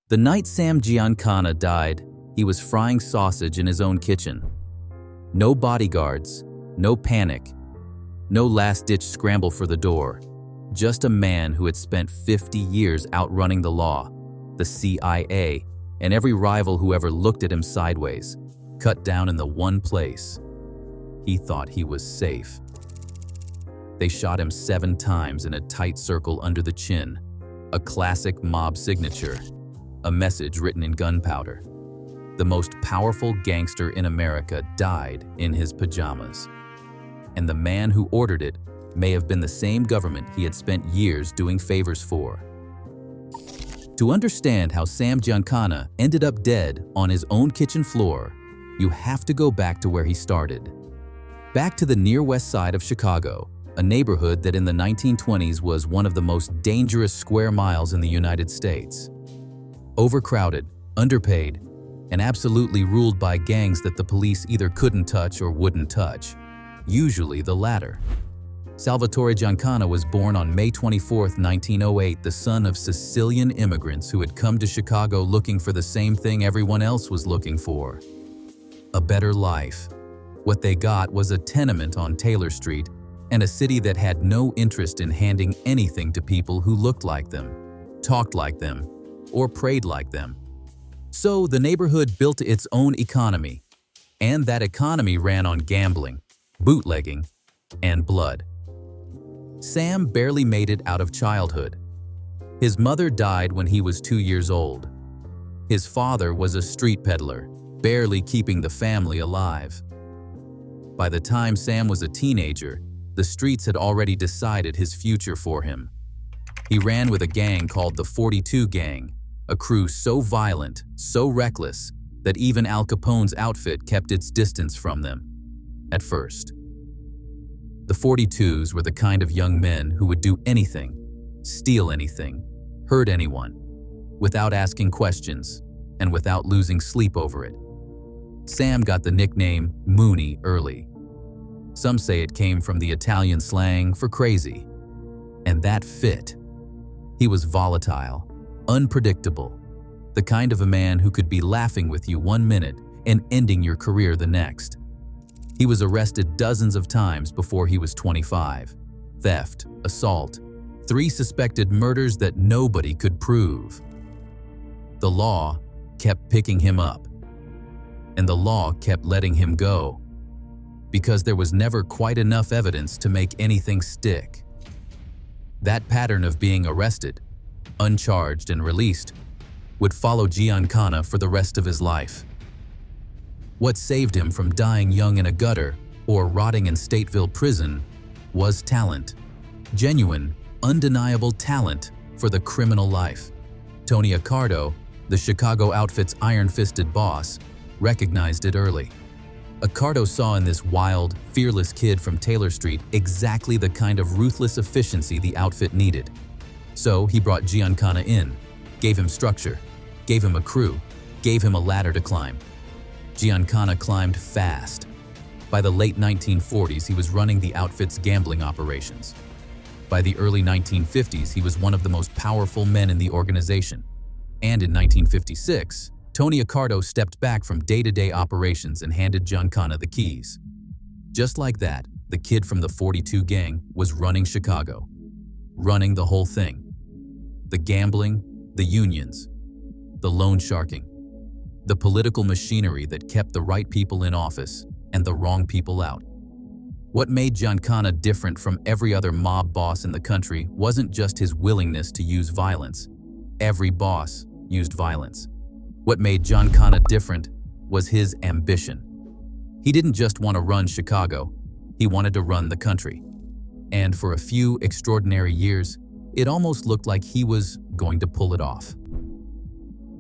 The night Sam Giancana died, he was frying sausage in his own kitchen. No bodyguards, no panic, no last-ditch scramble for the door. Just a man who had spent 50 years outrunning the law, the CIA, and every rival who ever looked at him sideways, cut down in the one place. He thought he was safe. They shot him 7 times in a tight circle under the chin, a classic mob signature, a message written in gunpowder. The most powerful gangster in America died in his pajamas. And the man who ordered it may have been the same government he had spent years doing favors for. To understand how Sam Giancana ended up dead on his own kitchen floor, you have to go back to where he started. Back to the near west side of Chicago, a neighborhood that in the 1920s was one of the most dangerous square miles in the United States. Overcrowded, underpaid, and absolutely ruled by gangs that the police either couldn't touch or wouldn't touch, usually the latter. Salvatore Giancana was born on May 24, 1908, the son of Sicilian immigrants who had come to Chicago looking for the same thing everyone else was looking for: a better life. What they got was a tenement on Taylor Street and a city that had no interest in handing anything to people who looked like them, talked like them, or prayed like them. So the neighborhood built its own economy, and that economy ran on gambling, bootlegging, and blood. Sam barely made it out of childhood. His mother died when he was 2 years old. His father was a street peddler, barely keeping the family alive. By the time Sam was a teenager, the streets had already decided his future for him. He ran with a gang called the 42 Gang, a crew so violent, so reckless, that even Al Capone's outfit kept its distance from them, at first. The 42s were the kind of young men who would do anything, steal anything, hurt anyone, without asking questions and without losing sleep over it. Sam got the nickname Mooney early. Some say it came from the Italian slang for crazy, and that fit. He was volatile, unpredictable, the kind of a man who could be laughing with you one minute and ending your career the next. He was arrested dozens of times before he was 25. Theft, assault, 3 suspected murders that nobody could prove. The law kept picking him up, and the law kept letting him go, because there was never quite enough evidence to make anything stick. That pattern of being arrested, uncharged and released, would follow Giancana for the rest of his life. What saved him from dying young in a gutter or rotting in Stateville prison was talent. Genuine, undeniable talent for the criminal life. Tony Accardo, the Chicago outfit's iron-fisted boss, recognized it early. Accardo saw in this wild, fearless kid from Taylor Street exactly the kind of ruthless efficiency the outfit needed. So he brought Giancana in, gave him structure, gave him a crew, gave him a ladder to climb. Giancana climbed fast. By the late 1940s, he was running the outfit's gambling operations. By the early 1950s, he was one of the most powerful men in the organization. And in 1956, Tony Accardo stepped back from day-to-day operations and handed Giancana the keys. Just like that, the kid from the 42 Gang was running Chicago. Running the whole thing. The gambling, the unions, the loan sharking, the political machinery that kept the right people in office and the wrong people out. What made Giancana different from every other mob boss in the country wasn't just his willingness to use violence. Every boss used violence. What made Giancana different was his ambition. He didn't just want to run Chicago, he wanted to run the country. And for a few extraordinary years, it almost looked like he was going to pull it off.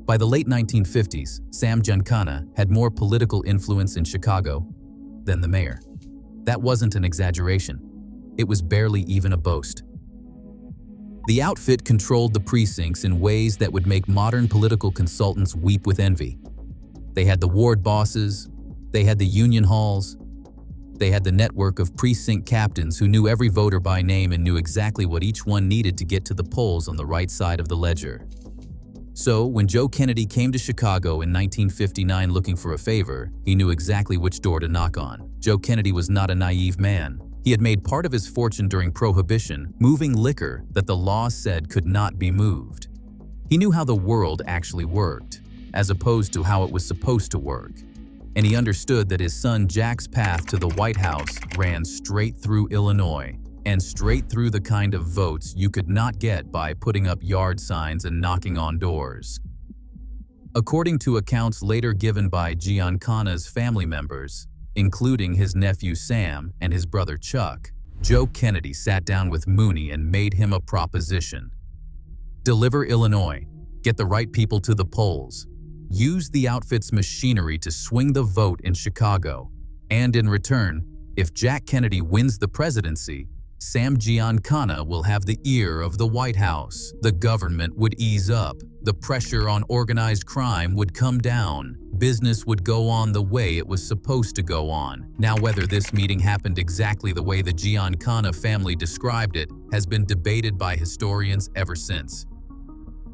By the late 1950s, Sam Giancana had more political influence in Chicago than the mayor. That wasn't an exaggeration. It was barely even a boast. The outfit controlled the precincts in ways that would make modern political consultants weep with envy. They had the ward bosses, they had the union halls, they had the network of precinct captains who knew every voter by name and knew exactly what each one needed to get to the polls on the right side of the ledger. So, when Joe Kennedy came to Chicago in 1959 looking for a favor, he knew exactly which door to knock on. Joe Kennedy was not a naive man. He had made part of his fortune during Prohibition, moving liquor that the law said could not be moved. He knew how the world actually worked, as opposed to how it was supposed to work. And he understood that his son Jack's path to the White House ran straight through Illinois, and straight through the kind of votes you could not get by putting up yard signs and knocking on doors. According to accounts later given by Giancana's family members, including his nephew Sam and his brother Chuck, Joe Kennedy sat down with Mooney and made him a proposition. Deliver Illinois, get the right people to the polls, use the outfit's machinery to swing the vote in Chicago, and in return, if Jack Kennedy wins the presidency, Sam Giancana will have the ear of the White House. The government would ease up. The pressure on organized crime would come down. Business would go on the way it was supposed to go on. Now, whether this meeting happened exactly the way the Giancana family described it has been debated by historians ever since.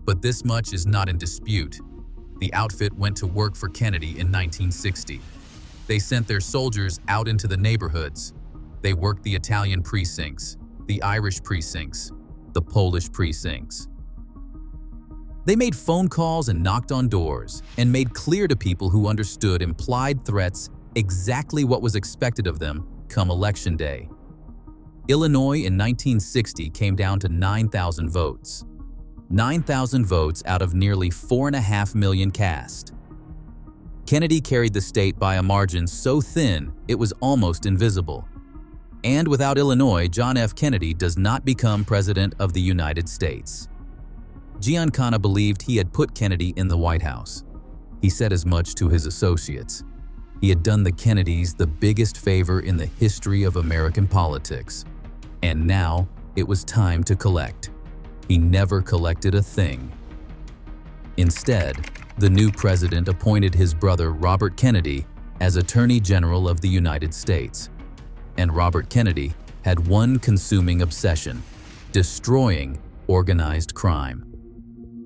But this much is not in dispute. The outfit went to work for Kennedy in 1960. They sent their soldiers out into the neighborhoods. They worked the Italian precincts, the Irish precincts, the Polish precincts. They made phone calls and knocked on doors and made clear to people who understood implied threats exactly what was expected of them come Election Day. Illinois in 1960 came down to 9,000 votes. 9,000 votes out of nearly 4.5 million cast. Kennedy carried the state by a margin so thin it was almost invisible. And without Illinois, John F. Kennedy does not become President of the United States. Giancana believed he had put Kennedy in the White House. He said as much to his associates. He had done the Kennedys the biggest favor in the history of American politics. And now it was time to collect. He never collected a thing. Instead, the new president appointed his brother Robert Kennedy as Attorney General of the United States. And Robert Kennedy had one consuming obsession: destroying organized crime.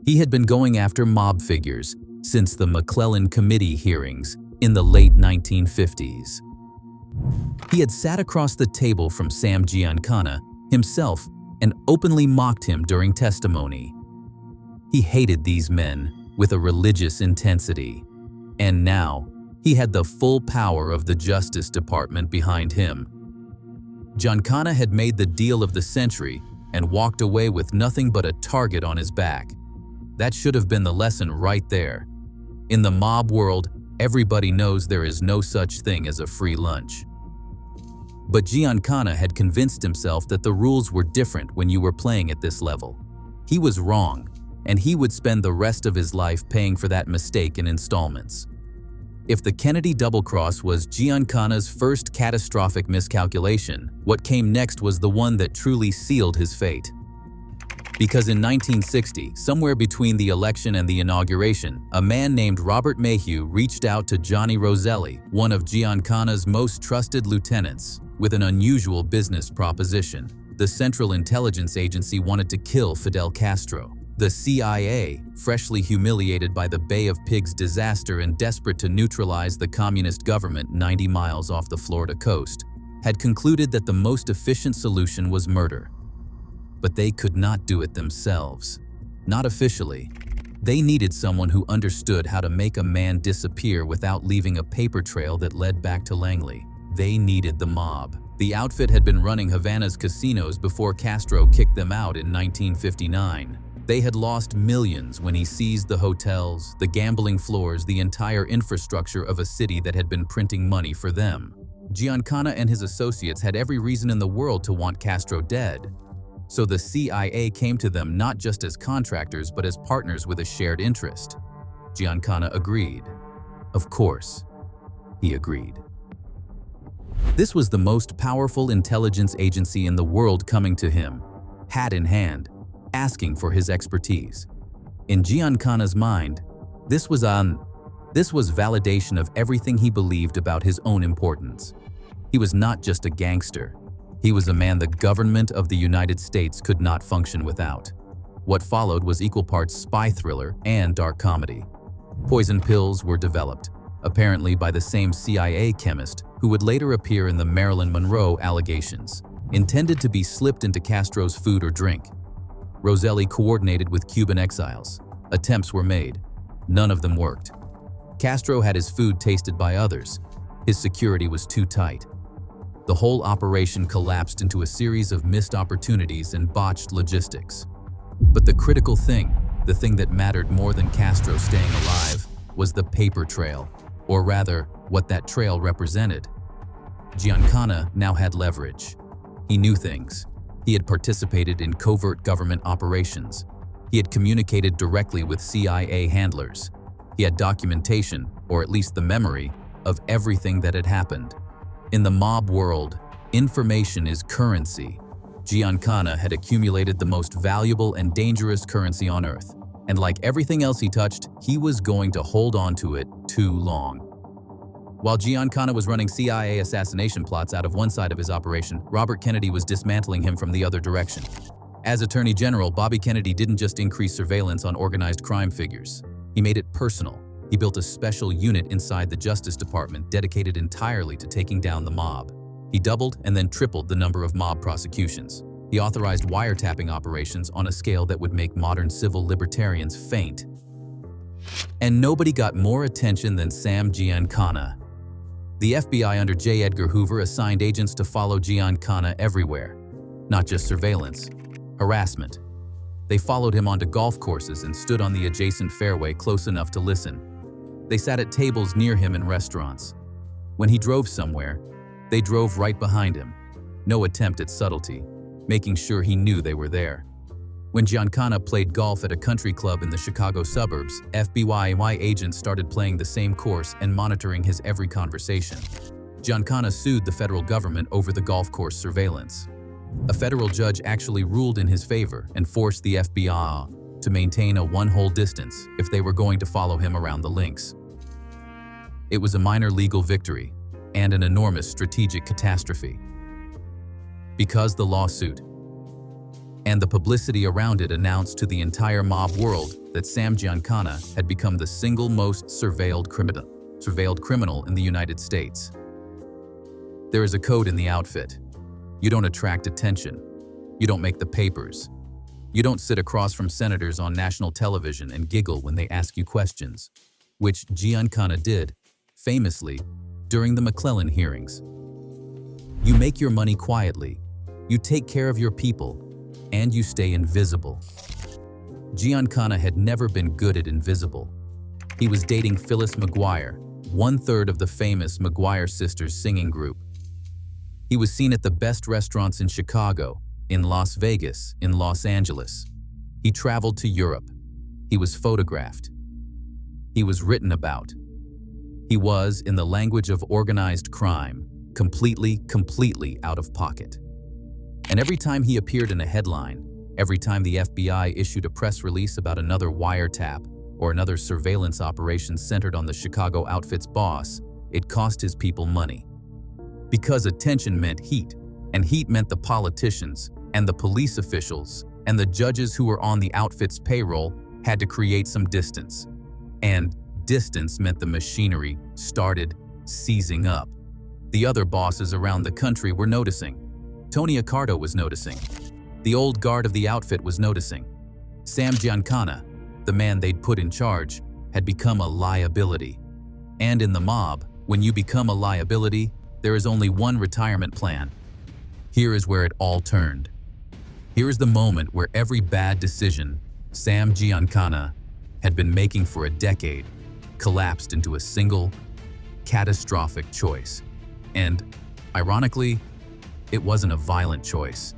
He had been going after mob figures since the McClellan Committee hearings in the late 1950s. He had sat across the table from Sam Giancana himself and openly mocked him during testimony. He hated these men with a religious intensity, and now he had the full power of the Justice Department behind him. Giancana had made the deal of the century and walked away with nothing but a target on his back. That should have been the lesson right there. In the mob world, everybody knows there is no such thing as a free lunch. But Giancana had convinced himself that the rules were different when you were playing at this level. He was wrong, and he would spend the rest of his life paying for that mistake in installments. If the Kennedy double-cross was Giancana's first catastrophic miscalculation, what came next was the one that truly sealed his fate. Because in 1960, somewhere between the election and the inauguration, a man named Robert Mayhew reached out to Johnny Roselli, one of Giancana's most trusted lieutenants, with an unusual business proposition. The Central Intelligence Agency wanted to kill Fidel Castro. The CIA, freshly humiliated by the Bay of Pigs disaster and desperate to neutralize the communist government 90 miles off the Florida coast, had concluded that the most efficient solution was murder. But they could not do it themselves. Not officially. They needed someone who understood how to make a man disappear without leaving a paper trail that led back to Langley. They needed the mob. The outfit had been running Havana's casinos before Castro kicked them out in 1959. They had lost millions when he seized the hotels, the gambling floors, the entire infrastructure of a city that had been printing money for them. Giancana and his associates had every reason in the world to want Castro dead. So the CIA came to them not just as contractors but as partners with a shared interest. Giancana agreed. Of course, he agreed. This was the most powerful intelligence agency in the world coming to him, hat in hand, asking for his expertise. In Giancana's mind, this was validation of everything he believed about his own importance. He was not just a gangster. He was a man the government of the United States could not function without. What followed was equal parts spy thriller and dark comedy. Poison pills were developed, apparently by the same CIA chemist who would later appear in the Marilyn Monroe allegations, intended to be slipped into Castro's food or drink. Roselli coordinated with Cuban exiles. Attempts were made. None of them worked. Castro had his food tasted by others. His security was too tight. The whole operation collapsed into a series of missed opportunities and botched logistics. But the critical thing, the thing that mattered more than Castro staying alive, was the paper trail, or rather, what that trail represented. Giancana now had leverage. He knew things. He had participated in covert government operations. He had communicated directly with CIA handlers. He had documentation, or at least the memory, of everything that had happened. In the mob world, information is currency. Giancana had accumulated the most valuable and dangerous currency on Earth, and like everything else he touched, he was going to hold on to it too long. While Giancana was running CIA assassination plots out of one side of his operation, Robert Kennedy was dismantling him from the other direction. As Attorney General, Bobby Kennedy didn't just increase surveillance on organized crime figures. He made it personal. He built a special unit inside the Justice Department dedicated entirely to taking down the mob. He doubled and then tripled the number of mob prosecutions. He authorized wiretapping operations on a scale that would make modern civil libertarians faint. And nobody got more attention than Sam Giancana. The FBI under J. Edgar Hoover assigned agents to follow Giancana everywhere. Not just surveillance, harassment. They followed him onto golf courses and stood on the adjacent fairway close enough to listen. They sat at tables near him in restaurants. When he drove somewhere, they drove right behind him. No attempt at subtlety, making sure he knew they were there. When Giancana played golf at a country club in the Chicago suburbs, FBI agents started playing the same course and monitoring his every conversation. Giancana sued the federal government over the golf course surveillance. A federal judge actually ruled in his favor and forced the FBI to maintain a one-hole distance if they were going to follow him around the links. It was a minor legal victory and an enormous strategic catastrophe. Because the lawsuit and the publicity around it announced to the entire mob world that Sam Giancana had become the single most surveilled criminal in the United States. There is a code in the outfit. You don't attract attention. You don't make the papers. You don't sit across from senators on national television and giggle when they ask you questions, which Giancana did, famously, during the McClellan hearings. You make your money quietly, you take care of your people, and you stay invisible. Giancana had never been good at invisible. He was dating Phyllis McGuire, one-third of the famous McGuire sisters singing group. He was seen at the best restaurants in Chicago, in Las Vegas, in Los Angeles. He traveled to Europe. He was photographed. He was written about. He was, in the language of organized crime, completely out of pocket. And every time he appeared in a headline, every time the FBI issued a press release about another wiretap or another surveillance operation centered on the Chicago outfit's boss, it cost his people money. Because attention meant heat, and heat meant the politicians and the police officials and the judges who were on the outfit's payroll had to create some distance. And distance meant the machinery started seizing up. The other bosses around the country were noticing. Tony Accardo was noticing. The old guard of the outfit was noticing. Sam Giancana, the man they'd put in charge, had become a liability. And in the mob, when you become a liability, there is only one retirement plan. Here is where it all turned. Here is the moment where every bad decision Sam Giancana had been making for a decade collapsed into a single, catastrophic choice. And, ironically, it wasn't a violent choice.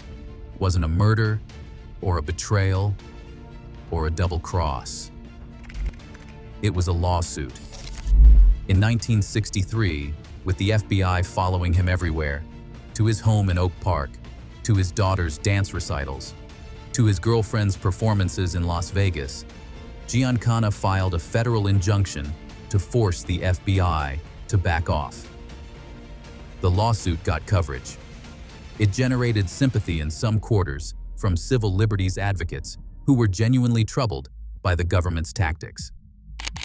It wasn't a murder, or a betrayal, or a double cross. It was a lawsuit. In 1963, with the FBI following him everywhere, to his home in Oak Park, to his daughter's dance recitals, to his girlfriend's performances in Las Vegas, Giancana filed a federal injunction to force the FBI to back off. The lawsuit got coverage. It generated sympathy in some quarters from civil liberties advocates who were genuinely troubled by the government's tactics.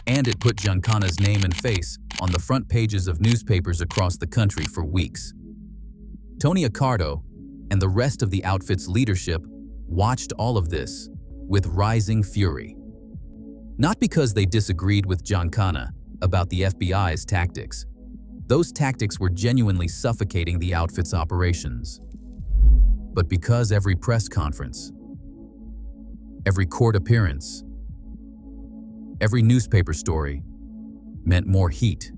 And it put Giancana's name and face on the front pages of newspapers across the country for weeks. Tony Accardo and the rest of the outfit's leadership watched all of this with rising fury. Not because they disagreed with Giancana about the FBI's tactics. Those tactics were genuinely suffocating the outfit's operations. But because every press conference, every court appearance, every newspaper story meant more heat,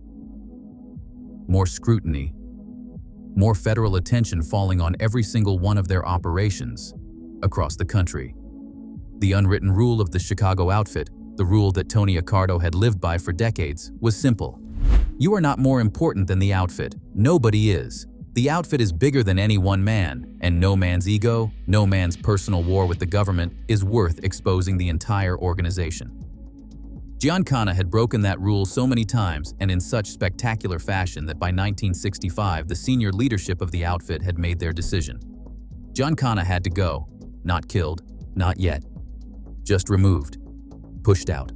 more scrutiny, more federal attention falling on every single one of their operations across the country. The unwritten rule of the Chicago outfit, the rule that Tony Accardo had lived by for decades, was simple. You are not more important than the outfit. Nobody is. The outfit is bigger than any one man, and no man's ego, no man's personal war with the government is worth exposing the entire organization. Giancana had broken that rule so many times and in such spectacular fashion that by 1965, the senior leadership of the outfit had made their decision. Giancana had to go, not killed, not yet, just removed, pushed out,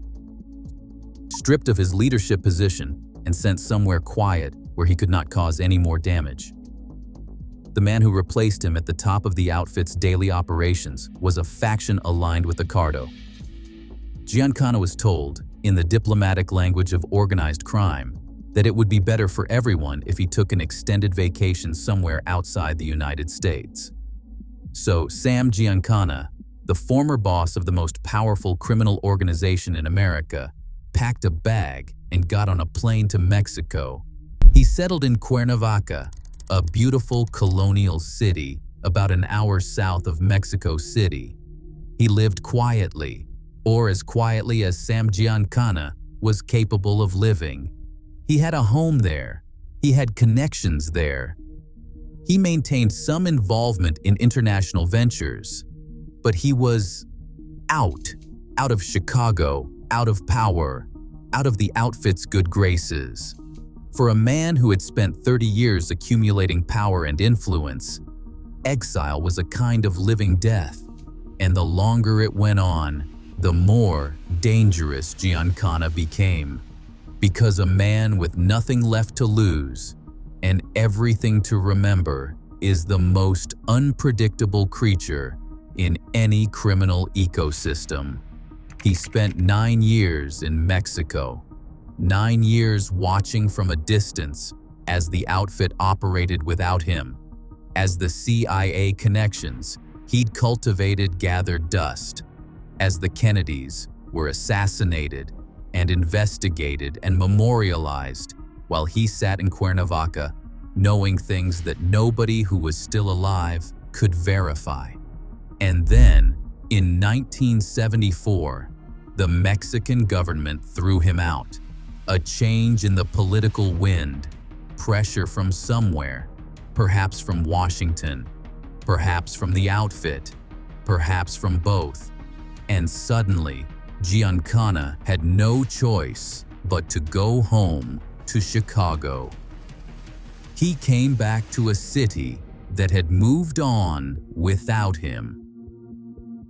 stripped of his leadership position and sent somewhere quiet where he could not cause any more damage. The man who replaced him at the top of the outfit's daily operations was a faction aligned with Accardo. Giancana was told, in the diplomatic language of organized crime, that it would be better for everyone if he took an extended vacation somewhere outside the United States. So Sam Giancana, the former boss of the most powerful criminal organization in America, packed a bag and got on a plane to Mexico. He settled in Cuernavaca, a beautiful colonial city about an hour south of Mexico City. He lived quietly, or as quietly as Sam Giancana was capable of living. He had a home there. He had connections there. He maintained some involvement in international ventures, but he was out of Chicago, out of power, out of the outfit's good graces. For a man who had spent 30 years accumulating power and influence, exile was a kind of living death, and the longer it went on, the more dangerous Giancana became, because a man with nothing left to lose and everything to remember is the most unpredictable creature in any criminal ecosystem. He spent 9 years in Mexico, 9 years watching from a distance as the outfit operated without him. As the CIA connections he'd cultivated gathered dust, as the Kennedys were assassinated and investigated and memorialized, while he sat in Cuernavaca, knowing things that nobody who was still alive could verify. And then, in 1974, the Mexican government threw him out. A change in the political wind, pressure from somewhere, perhaps from Washington, perhaps from the outfit, perhaps from both. And suddenly, Giancana had no choice but to go home to Chicago. He came back to a city that had moved on without him.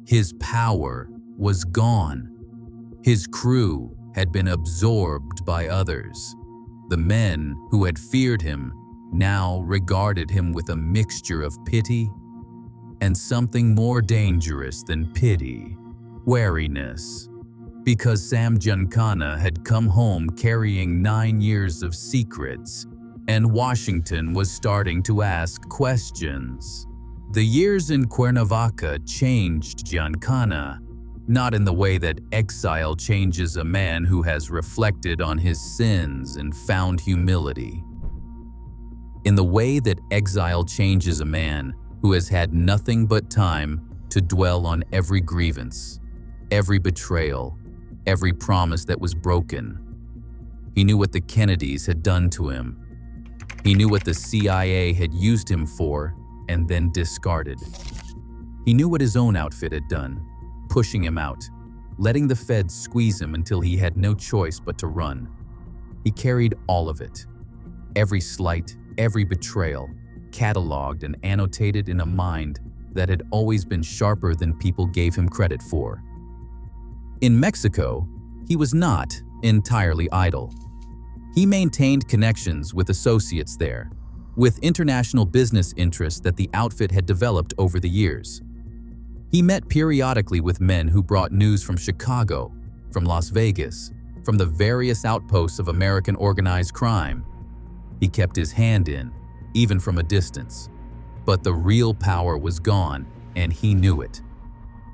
His power was gone. His crew had been absorbed by others. The men who had feared him now regarded him with a mixture of pity and something more dangerous than pity, wariness. Because Sam Giancana had come home carrying 9 years of secrets, and Washington was starting to ask questions. The years in Cuernavaca changed Giancana, not in the way that exile changes a man who has reflected on his sins and found humility. In the way that exile changes a man who has had nothing but time to dwell on every grievance, every betrayal, every promise that was broken. He knew what the Kennedys had done to him. He knew what the CIA had used him for and then discarded. He knew what his own outfit had done, pushing him out, letting the feds squeeze him until he had no choice but to run. He carried all of it, every slight, every betrayal, cataloged and annotated in a mind that had always been sharper than people gave him credit for. In Mexico, he was not entirely idle. He maintained connections with associates there, with international business interests that the outfit had developed over the years. He met periodically with men who brought news from Chicago, from Las Vegas, from the various outposts of American organized crime. He kept his hand in, even from a distance. But the real power was gone, and he knew it.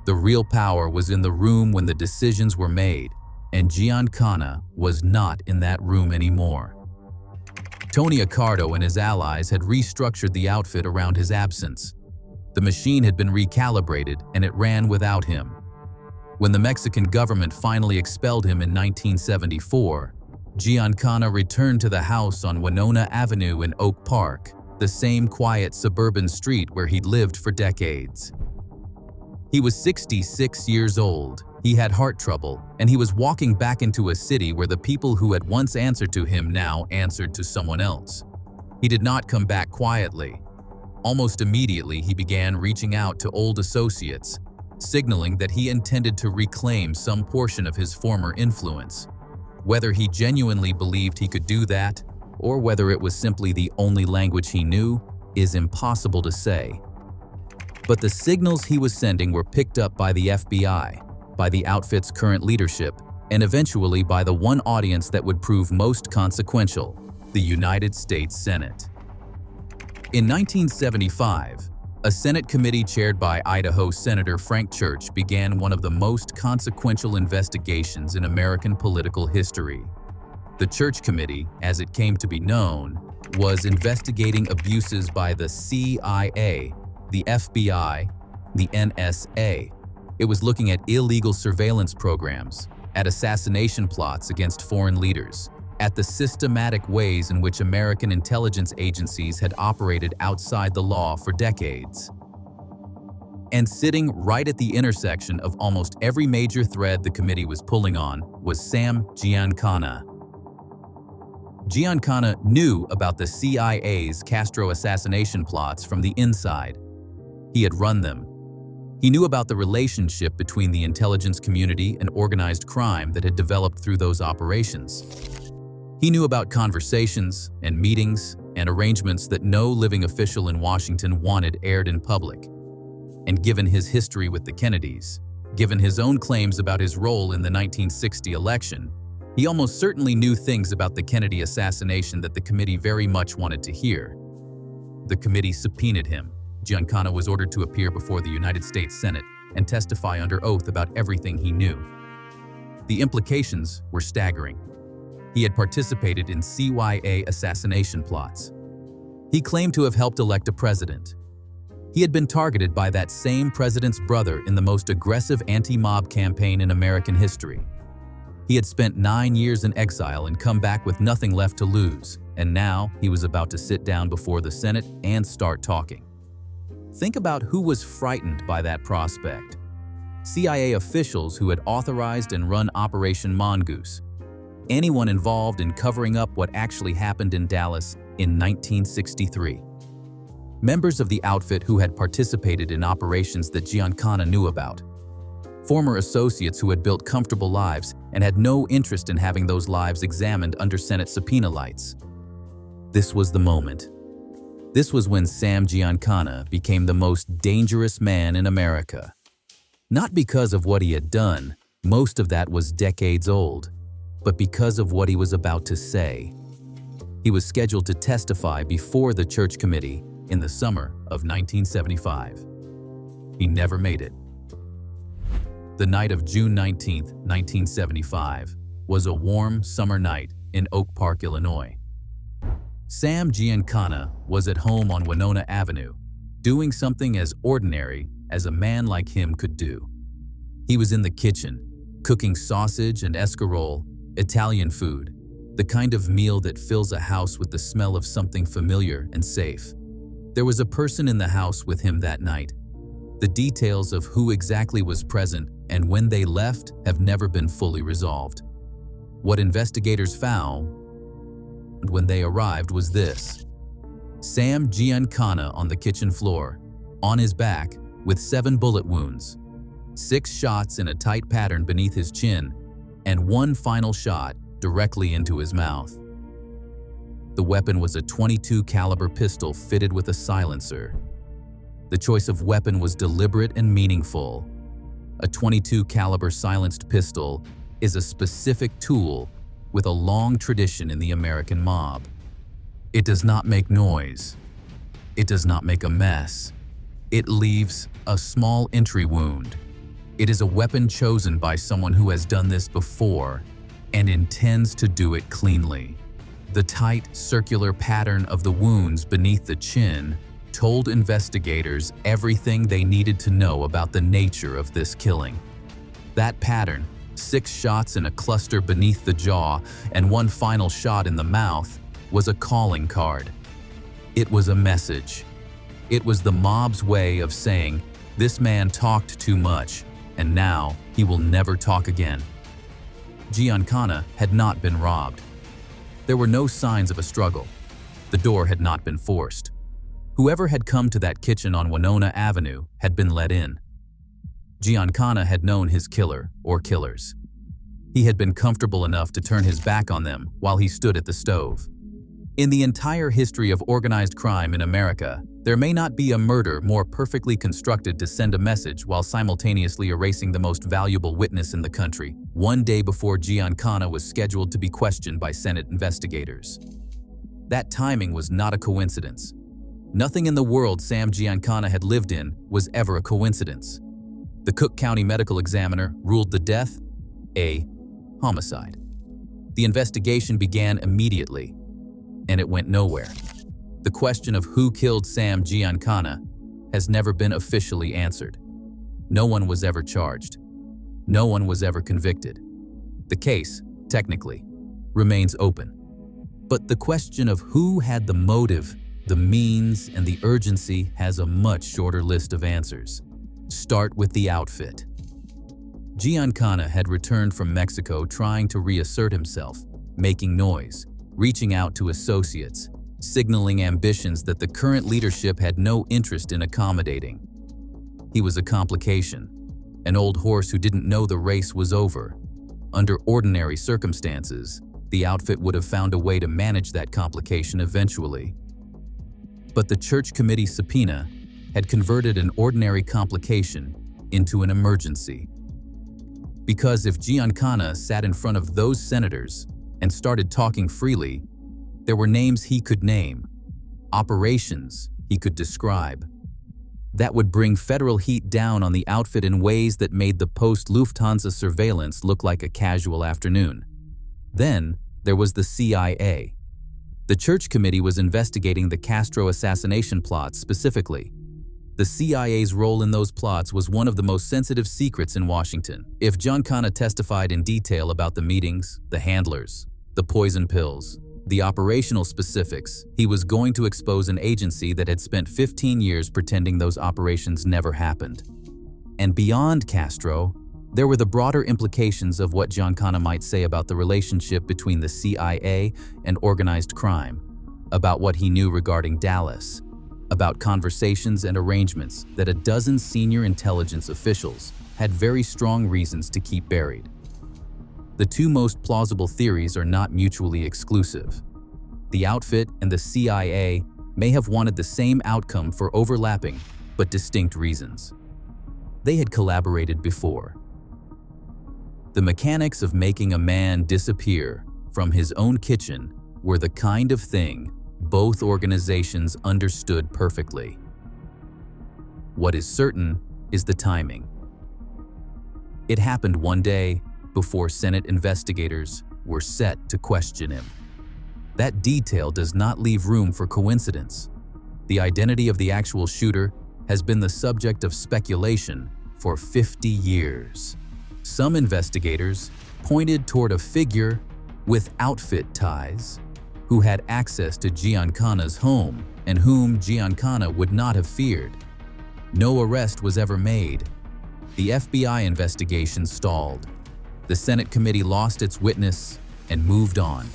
The real power was in the room when the decisions were made, and Giancana was not in that room anymore. Tony Accardo and his allies had restructured the outfit around his absence. The machine had been recalibrated, and it ran without him. When the Mexican government finally expelled him in 1974, Giancana returned to the house on Winona Avenue in Oak Park, the same quiet suburban street where he'd lived for decades. He was 66 years old, he had heart trouble, and he was walking back into a city where the people who had once answered to him now answered to someone else. He did not come back quietly. Almost immediately, he began reaching out to old associates, signaling that he intended to reclaim some portion of his former influence. Whether he genuinely believed he could do that, or whether it was simply the only language he knew, is impossible to say. But the signals he was sending were picked up by the FBI, by the outfit's current leadership, and eventually by the one audience that would prove most consequential, the United States Senate. In 1975, a Senate committee chaired by Idaho Senator Frank Church began one of the most consequential investigations in American political history. The Church Committee, as it came to be known, was investigating abuses by the CIA, the FBI, the NSA. It was looking at illegal surveillance programs, at assassination plots against foreign leaders, at the systematic ways in which American intelligence agencies had operated outside the law for decades. And sitting right at the intersection of almost every major thread the committee was pulling on was Sam Giancana. Giancana knew about the CIA's Castro assassination plots from the inside. He had run them. He knew about the relationship between the intelligence community and organized crime that had developed through those operations. He knew about conversations and meetings and arrangements that no living official in Washington wanted aired in public. And given his history with the Kennedys, given his own claims about his role in the 1960 election, he almost certainly knew things about the Kennedy assassination that the committee very much wanted to hear. The committee subpoenaed him. Giancana was ordered to appear before the United States Senate and testify under oath about everything he knew. The implications were staggering. He had participated in CIA assassination plots. He claimed to have helped elect a president. He had been targeted by that same president's brother in the most aggressive anti-mob campaign in American history. He had spent 9 years in exile and come back with nothing left to lose, and now he was about to sit down before the Senate and start talking. Think about who was frightened by that prospect. CIA officials who had authorized and run Operation Mongoose. Anyone involved in covering up what actually happened in Dallas in 1963. Members of the outfit who had participated in operations that Giancana knew about. Former associates who had built comfortable lives and had no interest in having those lives examined under Senate subpoena lights. This was the moment. This was when Sam Giancana became the most dangerous man in America. Not because of what he had done, most of that was decades old, but because of what he was about to say. He was scheduled to testify before the Church Committee in the summer of 1975. He never made it. The night of June 19, 1975, was a warm summer night in Oak Park, Illinois. Sam Giancana was at home on Winona Avenue, doing something as ordinary as a man like him could do. He was in the kitchen, cooking sausage and escarole, Italian food, the kind of meal that fills a house with the smell of something familiar and safe. There was a person in the house with him that night. The details of who exactly was present and when they left have never been fully resolved. What investigators found when they arrived was this: Sam Giancana on the kitchen floor, on his back, with 7 bullet wounds. 6 shots in a tight pattern beneath his chin, and one final shot directly into his mouth. The weapon was a .22 caliber pistol fitted with a silencer. The choice of weapon was deliberate and meaningful. A .22 caliber silenced pistol is a specific tool with a long tradition in the American mob. It does not make noise. It does not make a mess. It leaves a small entry wound. It is a weapon chosen by someone who has done this before and intends to do it cleanly. The tight, circular pattern of the wounds beneath the chin told investigators everything they needed to know about the nature of this killing. That pattern, 6 shots in a cluster beneath the jaw and one final shot in the mouth, was a calling card. It was a message. It was the mob's way of saying, "This man talked too much, and now he will never talk again." Giancana had not been robbed. There were no signs of a struggle. The door had not been forced. Whoever had come to that kitchen on Winona Avenue had been let in. Giancana had known his killer or killers. He had been comfortable enough to turn his back on them while he stood at the stove. In the entire history of organized crime in America, there may not be a murder more perfectly constructed to send a message while simultaneously erasing the most valuable witness in the country, one day before Giancana was scheduled to be questioned by Senate investigators. That timing was not a coincidence. Nothing in the world Sam Giancana had lived in was ever a coincidence. The Cook County Medical Examiner ruled the death a homicide. The investigation began immediately, and it went nowhere. The question of who killed Sam Giancana has never been officially answered. No one was ever charged. No one was ever convicted. The case, technically, remains open. But the question of who had the motive, the means, and the urgency has a much shorter list of answers. Start with the outfit. Giancana had returned from Mexico trying to reassert himself, making noise, reaching out to associates, signaling ambitions that the current leadership had no interest in accommodating. He was a complication, an old horse who didn't know the race was over. Under ordinary circumstances, the outfit would have found a way to manage that complication eventually. But the church committee subpoena had converted an ordinary complication into an emergency. Because if Giancana sat in front of those senators and started talking freely, there were names he could name, operations he could describe. That would bring federal heat down on the outfit in ways that made the post-Lufthansa surveillance look like a casual afternoon. Then there was the CIA. The church committee was investigating the Castro assassination plots specifically. The CIA's role in those plots was one of the most sensitive secrets in Washington. If Giancana testified in detail about the meetings, the handlers, the poison pills, the operational specifics, he was going to expose an agency that had spent 15 years pretending those operations never happened. And beyond Castro, there were the broader implications of what Giancana might say about the relationship between the CIA and organized crime, about what he knew regarding Dallas, about conversations and arrangements that a dozen senior intelligence officials had very strong reasons to keep buried. The two most plausible theories are not mutually exclusive. The outfit and the CIA may have wanted the same outcome for overlapping but distinct reasons. They had collaborated before. The mechanics of making a man disappear from his own kitchen were the kind of thing both organizations understood perfectly. What is certain is the timing. It happened one day before Senate investigators were set to question him. That detail does not leave room for coincidence. The identity of the actual shooter has been the subject of speculation for 50 years. Some investigators pointed toward a figure with outfit ties who had access to Giancana's home and whom Giancana would not have feared. No arrest was ever made. The FBI investigation stalled. The Senate committee lost its witness and moved on.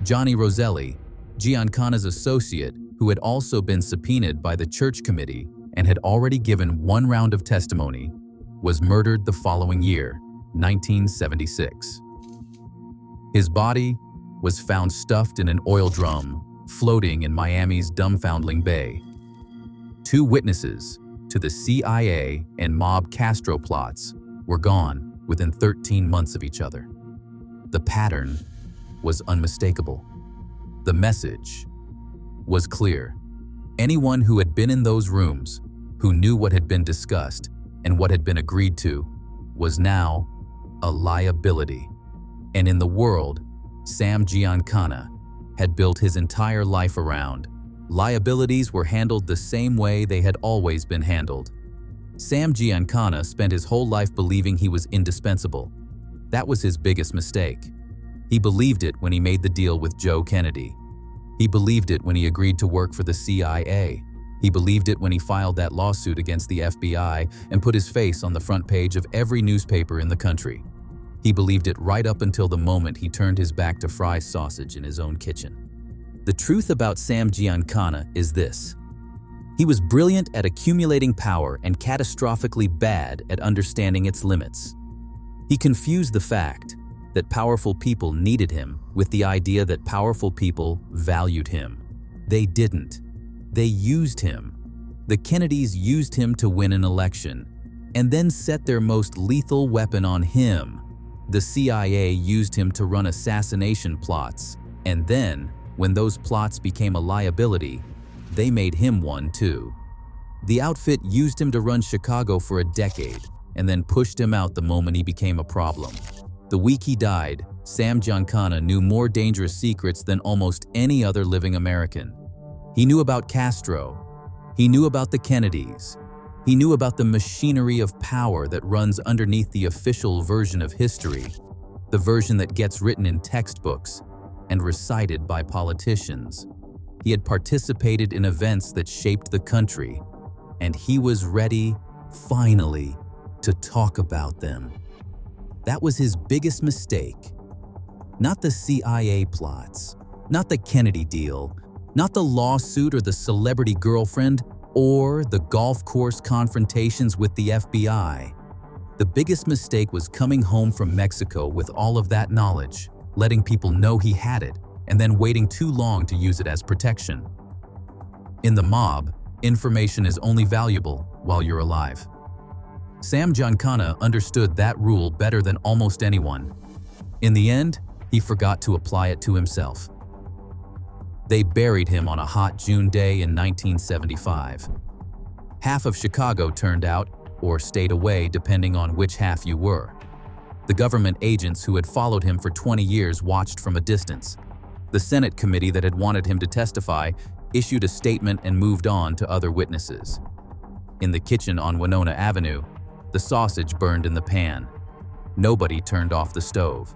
Johnny Roselli, Giancana's associate, who had also been subpoenaed by the church committee and had already given one round of testimony, was murdered the following year, 1976. His body was found stuffed in an oil drum, floating in Miami's Dumbfoundling Bay. 2 witnesses to the CIA and mob Castro plots were gone within 13 months of each other. The pattern was unmistakable. The message was clear. Anyone who had been in those rooms, who knew what had been discussed and what had been agreed to, was now a liability. And in the world Sam Giancana had built his entire life around, liabilities were handled the same way they had always been handled. Sam Giancana spent his whole life believing he was indispensable. That was his biggest mistake. He believed it when he made the deal with Joe Kennedy. He believed it when he agreed to work for the CIA. He believed it when he filed that lawsuit against the FBI and put his face on the front page of every newspaper in the country. He believed it right up until the moment he turned his back to fry sausage in his own kitchen. The truth about Sam Giancana is this: he was brilliant at accumulating power and catastrophically bad at understanding its limits. He confused the fact that powerful people needed him with the idea that powerful people valued him. They didn't. They used him. The Kennedys used him to win an election, and then set their most lethal weapon on him. The CIA used him to run assassination plots, and then, when those plots became a liability, they made him one too. The outfit used him to run Chicago for a decade, and then pushed him out the moment he became a problem. The week he died, Sam Giancana knew more dangerous secrets than almost any other living American. He knew about Castro. He knew about the Kennedys. He knew about the machinery of power that runs underneath the official version of history, the version that gets written in textbooks and recited by politicians. He had participated in events that shaped the country, and he was ready, finally, to talk about them. That was his biggest mistake. Not the CIA plots, not the Kennedy deal, not the lawsuit or the celebrity girlfriend, or the golf course confrontations with the FBI. The biggest mistake was coming home from Mexico with all of that knowledge, letting people know he had it, and then waiting too long to use it as protection. In the mob, information is only valuable while you're alive. Sam Giancana understood that rule better than almost anyone. In the end, he forgot to apply it to himself. They buried him on a hot June day in 1975. Half of Chicago turned out, or stayed away depending on which half you were. The government agents who had followed him for 20 years watched from a distance. The Senate committee that had wanted him to testify issued a statement and moved on to other witnesses. In the kitchen on Winona Avenue, the sausage burned in the pan. Nobody turned off the stove.